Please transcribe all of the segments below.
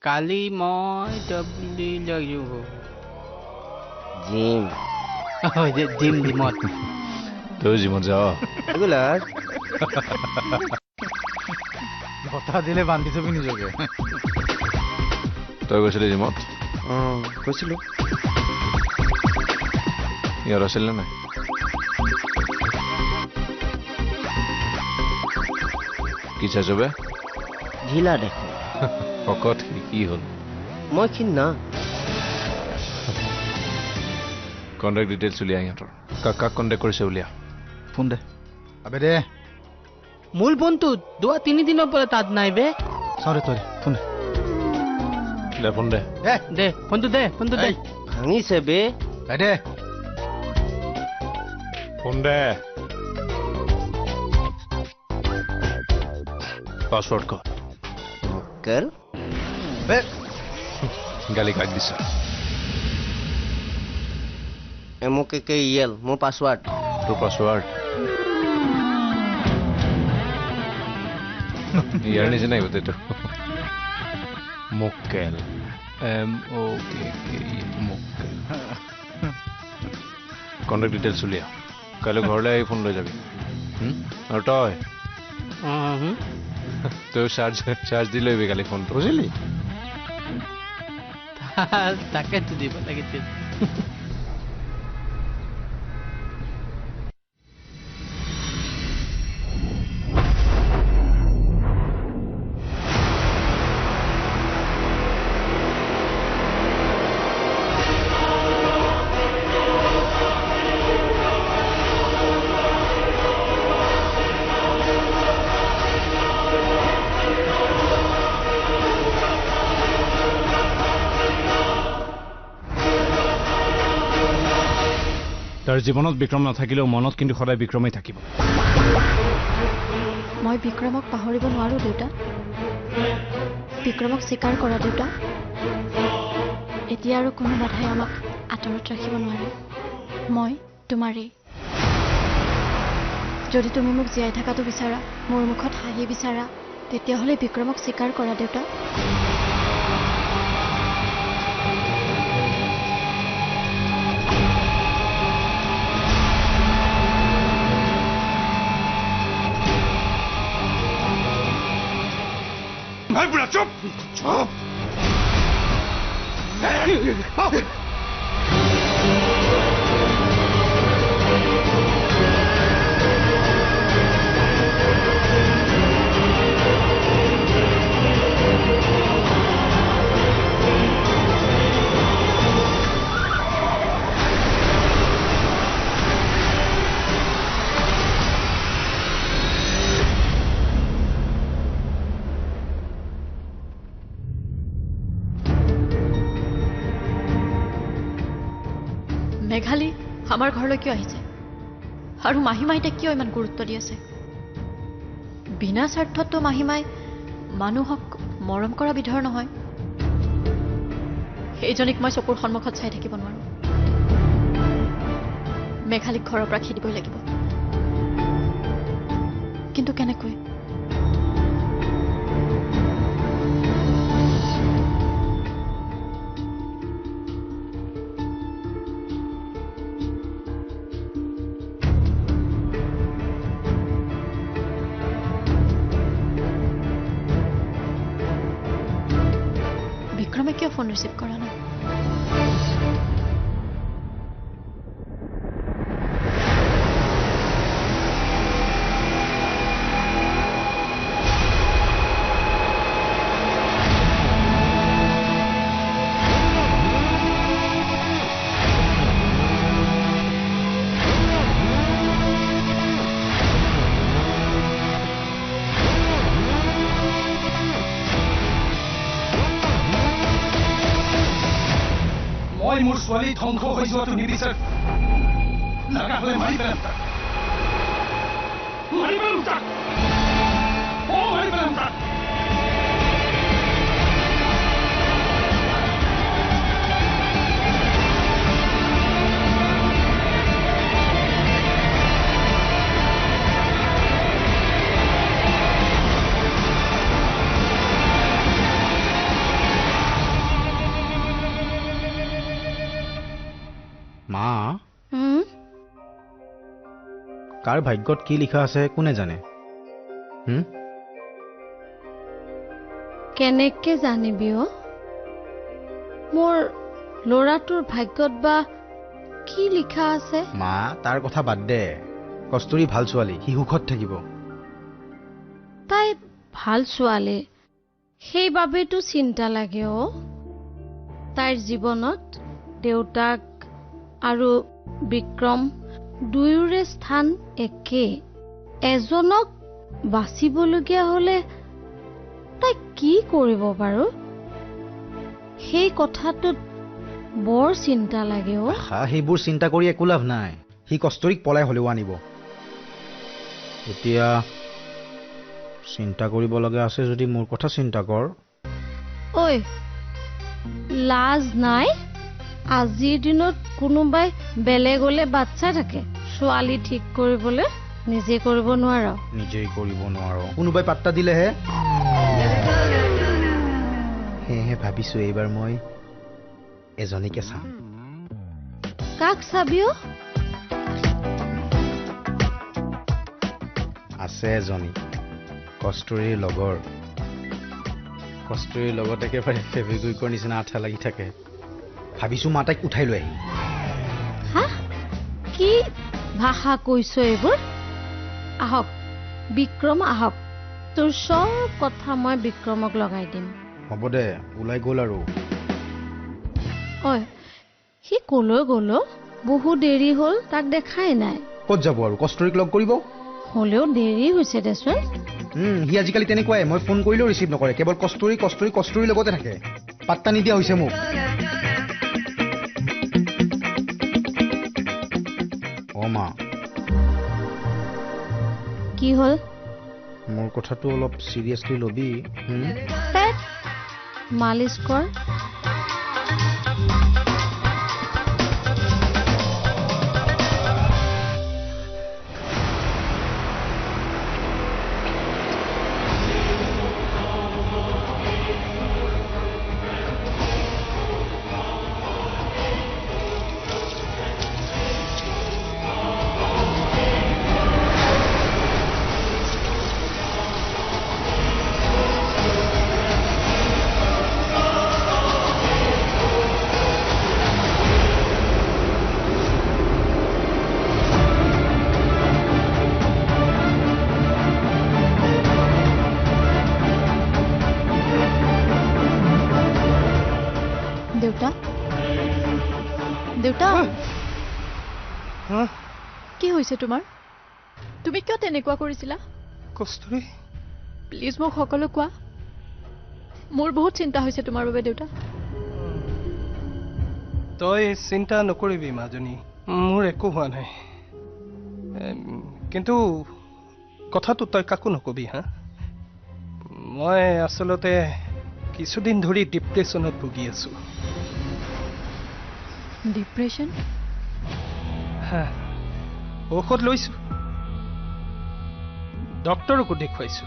কালি মই ডব্লি লাগিব জিম জিমত তই জিমত যাও ৰেগুলাৰ বতা দিলে বান্ধি থবি নিজকে তই গৈছিলি জিমত কৈছিলোঁ ইয়াত আছিল নে নাই কি চাইছ বে ঢিলা দেখোন শকত কি হ'ল মই ক্ষীণ না কণ্টেক্ট ডিটেইলছ উলিয়া ইহঁতৰ কাক কণ্টেক্ট কৰিছে উলিয়া ফোন দে আবে দে মূল ফোনটো 2-3 দিনৰ পৰা তাত নাই বে চাওঁ দে ফোন দে ফোন দে দে ফোনটো দে ভাঙিছে বে দে ফোন দে পাছৱৰ্ড ক মক্কেল গালি কাক দিছ MOKKEL মোৰ পাছৱাৰ্ড তোৰ পাছৱৰ্ড ইয়াৰ নিচিনাই গোটেইটো মক্কেল MOKKE মক্কেল কণ্টেক্ট ডিটেইলছ উলিয়া কাইলৈ ঘৰলৈ আহি ফোন লৈ যাবি আৰু তই চাৰ্জ দি লৈবি কালি ফোনটো বুজিলি তাকেতো দিব লাগিছিল তাৰ জীৱনত বিক্ৰম নাথাকিলেও মনত কিন্তু সদায় বিক্ৰমেই থাকিব মই বিক্ৰমক পাহৰিব নোৱাৰো দেউতা বিক্ৰমক স্বীকাৰ কৰা দেউতা এতিয়া আৰু কোনো বাধাই আমাক আঁতৰত ৰাখিব নোৱাৰে মই তোমাৰেই যদি তুমি মোক জীয়াই থকাটো বিচাৰা মোৰ মুখত হাঁহি বিচাৰা তেতিয়াহ'লে বিক্ৰমক স্বীকাৰ কৰা দেউতা ভাই বুঢ়া চুপ চুপ মেঘালী আমাৰ ঘৰলৈ কিয় আহিছে আৰু মাহীমাইতে কিয় ইমান গুৰুত্ব দি আছে বিনা স্বাৰ্থততো মাহীমাই মানুহক মৰম কৰা বিধৰ নহয় সেইজনীক মই চকুৰ সন্মুখত চাই থাকিব নোৱাৰো মেঘালীক ঘৰৰ পৰা খেদিবই লাগিব কিন্তু কেনেকৈ বিক্ৰমে কিয় ফোন ৰিচিভ কৰা নাই মোৰ ছোৱালী ধ্বংস হৈ যোৱাটো নিবিচাৰ লগা হলে মাৰি পেলাম তাক মাৰি পেলাম তাক মাৰি পেলাম তাক মা হুম কাৰ ভাগ্যত কি লিখা আছে কোনে জানে কেনেকে জানিবি অ মোৰ ল'ৰাটোৰ ভাগ্যত বা কি লিখা আছে মা তাৰ কথা বাদ দে কস্তুৰী ভাল ছোৱালী সি সুখত থাকিব তাই ভাল ছোৱালী সেইবাবেতো চিন্তা লাগে অ তাইৰ জীৱনত দেউতাক আৰু বিক্ৰম দুয়োৰে স্থান একে এজনক বাচিবলগীয়া হলে তাই কি কৰিব বাৰু সেই কথাটোত বৰ চিন্তা লাগে অ সেইবোৰ চিন্তা কৰি একো লাভ নাই সি কস্তুৰীক পলাই হলেও আনিব এতিয়া চিন্তা কৰিব লগা আছে যদি মোৰ কথা চিন্তা কৰ ঐ লাজ নাই আজিৰ দিনত কোনোবাই বেলেগলে বাচ্চা থাকে ছোৱালী ঠিক কৰিবলৈ নিজে কৰিব নোৱাৰ নিজেই কৰিব নোৱাৰো কোনোবাই পাত্তা দিলেহে সেয়েহে ভাবিছো এইবাৰ মই এজনীকে চাম কাক চাবিও আছে এজনী কস্তুৰীৰ লগৰ কস্তুৰীৰ লগত একেবাৰে ফেব্ৰিকুইকৰ নিচিনা আঠা লাগি থাকে ভাবিছো মা তাইক উঠাই লৈ আহিম হা কি ভাষা কৈছ এইবোৰ আহক বিক্ৰম আহক তোৰ চব কথা মই বিক্ৰমক লগাই দিম হ'ব দে ওলাই গ'ল আৰু ঐ সি কলৈ গ'ল বহু দেৰি হ'ল তাক দেখাই নাই ক'ত যাব আৰু কস্তুৰীক লগ কৰিব হ'লেও দেৰি হৈছে দেচোন সি আজিকালি তেনেকুৱাই মই ফোন কৰিলেও ৰিচিভ নকৰে কেৱল কস্তুৰীৰ লগতে থাকে পাত্তা নিদিয়া হৈছে মোক অ মা কি হ'ল মোৰ কথাটো অলপ চিৰিয়াছলি ল'বি মালিচ কৰ দেউতা কি হৈছে তোমাৰ তুমি কিয় তেনেকুৱা কৰিছিলা কস্তুৰী প্লিজ মোক সকলো কোৱা মোৰ বহুত চিন্তা হৈছে তোমাৰ বাবে দেউতা তই চিন্তা নকৰিবি মাজনী মোৰ একো হোৱা নাই কিন্তু কথাটো তই কাকো নকবি হা মই আচলতে কিছুদিন ধৰি ডিপ্ৰেছনত ভুগি আছো ডিপ্ৰেছন হা ঔষধ লৈছো ডক্টৰকো দেখুৱাইছো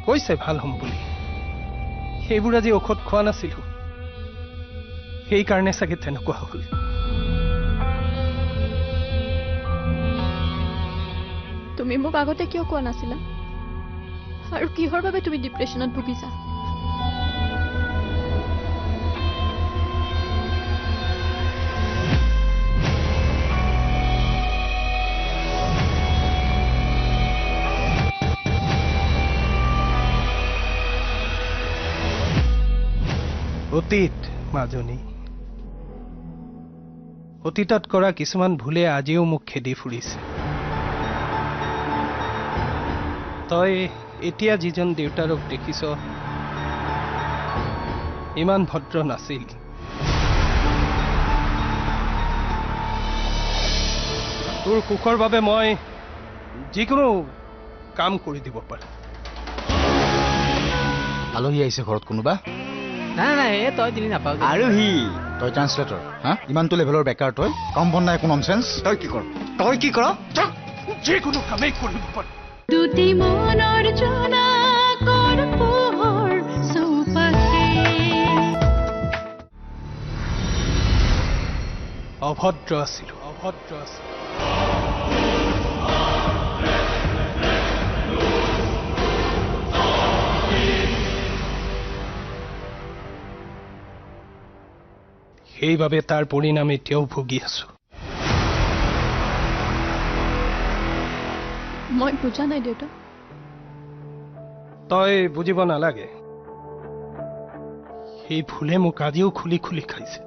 কৈছে ভাল হ'ম বুলি সেইবোৰ আজি ঔষধ খোৱা নাছিলো সেইকাৰণে চাগে তেনেকুৱা হ'ল তুমি মোক আগতে কিয় কোৱা নাছিলা আৰু কিহৰ বাবে তুমি ডিপ্ৰেছনত ভুগিছা অতীত মাজনী অতীতত কৰা কিছুমান ভুলে আজিও মোক খেদি ফুৰিছে তই এতিয়া যিজন দেউতাৰক দেখিছ ইমান ভদ্ৰ নাছিল তোৰ সুখৰ বাবে মই যিকোনো কাম কৰি দিব পাৰো আলহী আহিছে ঘৰত কোনোবা নাই নাই এই তই তিনি নাপাও আৰু সি তই ট্ৰান্সলেটৰ হা ইমানটো লেভেলৰ বেকাৰ তই কম বন নাই একো ননচেন্স তই কি কৰ যিকোনো কামেই কৰিব পাৰো দুটি মনৰ জোনাকৰ পোহৰ চৌপাশে অভদ্ৰ আছিলো। সেইবাবে তাৰ পৰিণাম এতিয়াও ভুগি আছো। মই বুজা নাই দেউতা। তই বুজিব নালাগে। সেই ভুলে মোক আজিও খুলি খুলি খাইছে।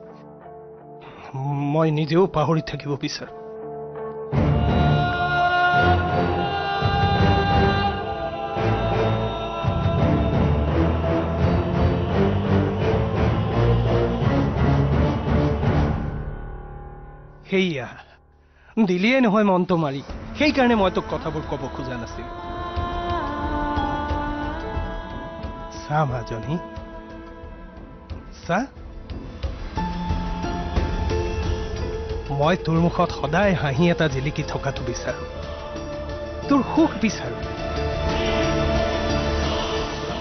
মই নিজেও পাহৰি থাকিব বিচাৰো। সেইয়া দিলিয়ে নহয় মনটো মাৰি। সেইকাৰণে মই তোক কথাবোৰ ক'ব খোজা নাছিলো। চা মাজনী, চা, মই তোৰ মুখত সদায় হাঁহি এটা জিলিকি থকাটো বিচাৰো। তোৰ সুখ বিচাৰো।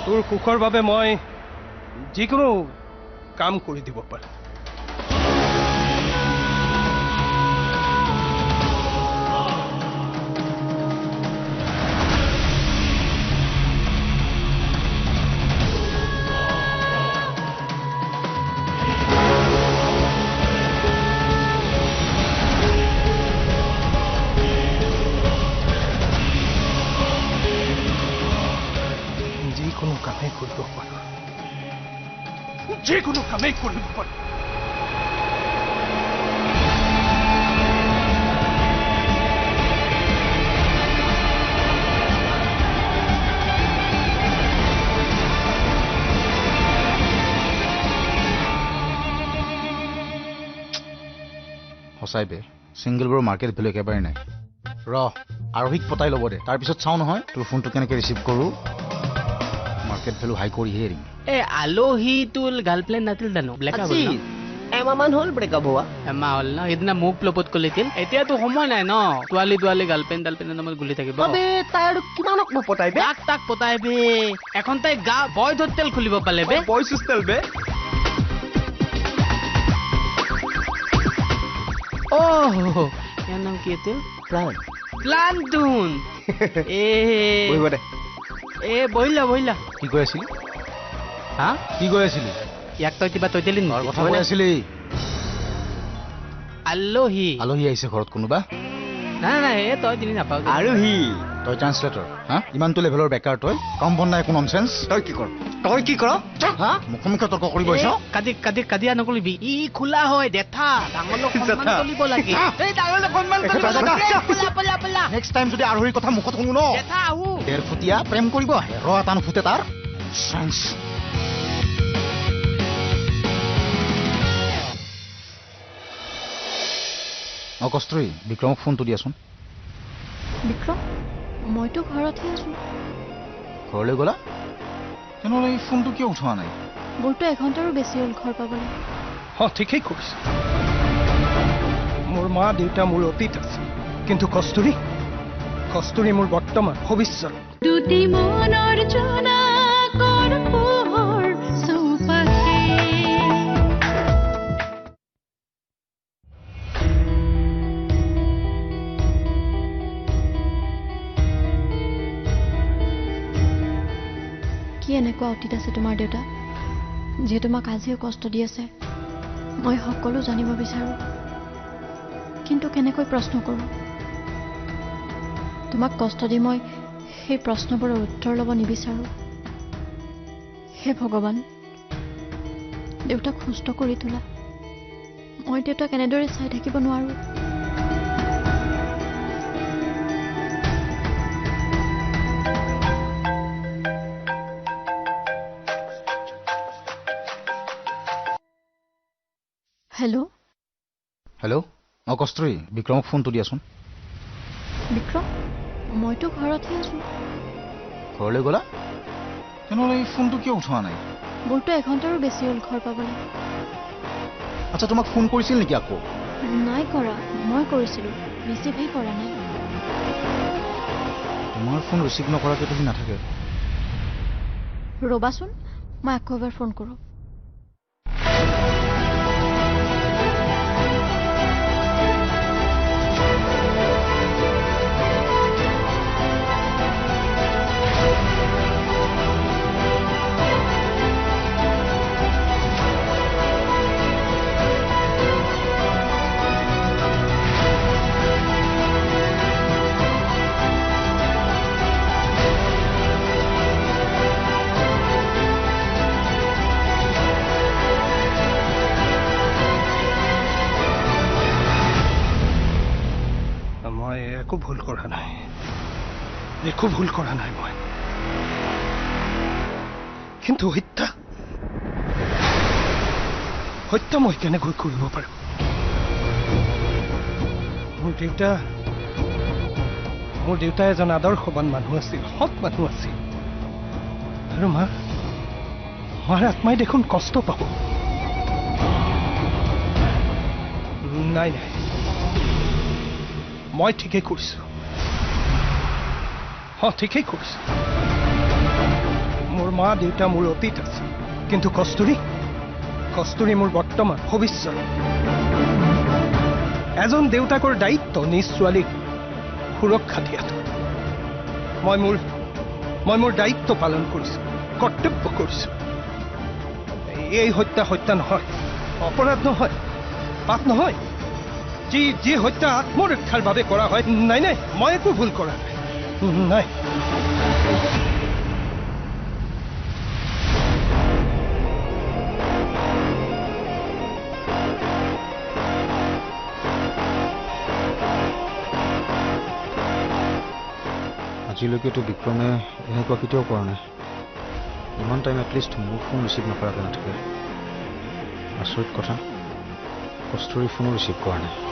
তোৰ সুখৰ বাবে মই যিকোনো কাম কৰি দিব পাৰো। যিকোনো কামেই কৰিব পাৰো। যিকোনো কামেই কৰিব পাৰো। সঁচাই বে, ছিংগলবোৰৰ মাৰ্কেট ভেলু একেবাৰে নাই। আৰোহীক পতাই ল'ব দে, তাৰপিছত চাওঁ নহয় তোৰ ফোনটো কেনেকৈ ৰিচিভ কৰোঁ। মাৰ্কেট ভেলু হাই কৰিহে এৰিম। আলহী তোৰ গাৰ্লফ্ৰেণ্ড নাছিল জানো? আজি এমাহমান হ'ল ব্ৰেকআপ হোৱা। এমাহ হ'ল ন? সেইদিনা মোক প্ৰপ'জ কৰিছিল। এতিয়াতো সময় নাই ন তোৱালি গাৰ্লফ্ৰেণ্ডৰ নামত গুলি থাকিব। তাই আৰু কিমানক নপতাই বে? তাক পতাই বে। এখন তাই বয়জ হোটেল খুলিব পালে বে। বয়জ হোষ্টেল বে? ইয়াৰ নাম কি আছিল? প্লান্টুন। বহিব দে। বহিলা। কি কৈ আছিলি? হা? কি কৈ আছিলি? ইয়াক তই কিবা তই দিলি কথা কৈ আছিলি? আলহী আহিছে ঘৰত কোনোবা? নাই তই দিলি নাপাও। আৰোহী তই ট্ৰান্সলেটৰ? হা? ইমানটো লেভেলৰ বেকাৰ তই? কাম বন নাই, একো ননচেন্স। তই কি কৰ? হা? মুখে তৰ্ক কৰিব আহিছ? কাজিয়া নকৰিবি। ই খোলা হয় দেথা। ডাঙৰ লোক সন্মান কৰিব লাগে। নেক্সট টাইম যদি আৰোহীৰ কথা মুখত শুনো ন, দেথা আহো। 1.5 ফুটীয়া প্ৰেম কৰিব আহে। এটা নুফুটে তাৰ চাইন্স। কস্তুৰী, বিক্ৰমক ফোনটো দিয়াচোন। বিক্ৰম, মইতো ঘৰতহে আছো। ঘৰলৈ গ'লা? তেনেহ'লে এই ফোনটো কিয় উঠোৱা নাই? মোৰতো এঘণ্টাৰো বেছি হ'ল ঘৰ পাবলৈ। ঠিকেই কৰিছ। মোৰ মা দেউতা মোৰ অতীত আছে, কিন্তু কস্তুৰী মোৰ বৰ্তমান ভৱিষ্যত। দুটি মনৰ জোনাকৰ পোহৰ চৌপাশে। কি এনেকুৱা অতীত আছে তোমাৰ দেউতা, যিয়ে তোমাক আজিও কষ্ট দি আছে? মই সকলো জানিব বিচাৰো, কিন্তু কেনেকৈ প্ৰশ্ন কৰোঁ? তোমাক কষ্ট দি মই সেই প্ৰশ্নবোৰৰ উত্তৰ ল'ব নিবিচাৰো। হে ভগৱান, দেউতাক সুস্থ কৰি তোলা। মই দেউতাক এনেদৰে চাই থাকিব নোৱাৰো। হেল্ল', কস্তুৰী, বিক্ৰমক ফোনটো দিয়াচোন। বিক্ৰম, মইতো ঘৰতহে আছো। ঘৰলৈ গ'লা? তেনেহ'লে এই ফোনটো কিয় উঠোৱা নাই? মোৰতো এঘণ্টাৰো বেছি হ'ল ঘৰ পাবলৈ। আচ্ছা, তোমাক ফোন কৰিছিল নেকি আকৌ? নাই কৰা, মই কৰিছিলোঁ, ৰিচিভহে কৰা নাই। তোমাৰ ফোন ৰিচিভ নকৰাকৈ তুমি নাথাকে। ৰ'বাচোন, মই আকৌ এবাৰ ফোন কৰোঁ। হেল্ল', কস্তুৰী, বিক্ৰমক ফোনটো দিয়াচোন। বিক্ৰম, মইতো ঘৰতহে আছো। ঘৰলৈ গ'লা? তেনেহ'লে এই ফোনটো কিয় উঠোৱা নাই? মোৰতো এঘণ্টাৰো বেছি হ'ল ঘৰ পাবলৈ। আচ্ছা, তোমাক ফোন কৰিছিল নেকি আকৌ? নাই কৰা, মই কৰিছিলোঁ, ৰিচিভহে কৰা নাই। ৰ'বাচোন, মই আকৌ এবাৰ ফোন কৰোঁ। একো ভুল কৰা নাই একো ভুল কৰা নাই মই কিন্তু হত্যা মই কেনেকৈ কৰিব পাৰো মোৰ দেউতা এজন আদৰ্শৱান মানুহ আছিল সৎ মানুহ আছিল আৰু মাৰ আত্মাই দেখোন কষ্ট পাব নাই মই ঠিকেই কৰিছো ঠিকেই কৰিছো মোৰ মা দেউতা মোৰ অতীত আছে কিন্তু কস্তুৰী মোৰ বৰ্তমান ভৱিষ্যত এজন দেউতাকৰ দায়িত্ব নিজ ছোৱালীক সুৰক্ষা দিয়াটো মই মোৰ দায়িত্ব পালন কৰিছো কৰ্তব্য কৰিছো এই হত্যা নহয় অপৰাধ নহয় পাপ নহয় যি হত্যা আত্মৰক্ষাৰ বাবে কৰা হয় নাই মই একো ভুল কৰা নাই আজিলৈকেতো বিক্ৰমে এনেকুৱা কেতিয়াও কৰা নাই ইমান টাইম এটলিষ্ট মোৰ ফোন ৰিচিভ নকৰাকৈ নাথাকে আচৰিত কথা কস্তুৰীৰ ফোনো ৰিচিভ কৰা নাই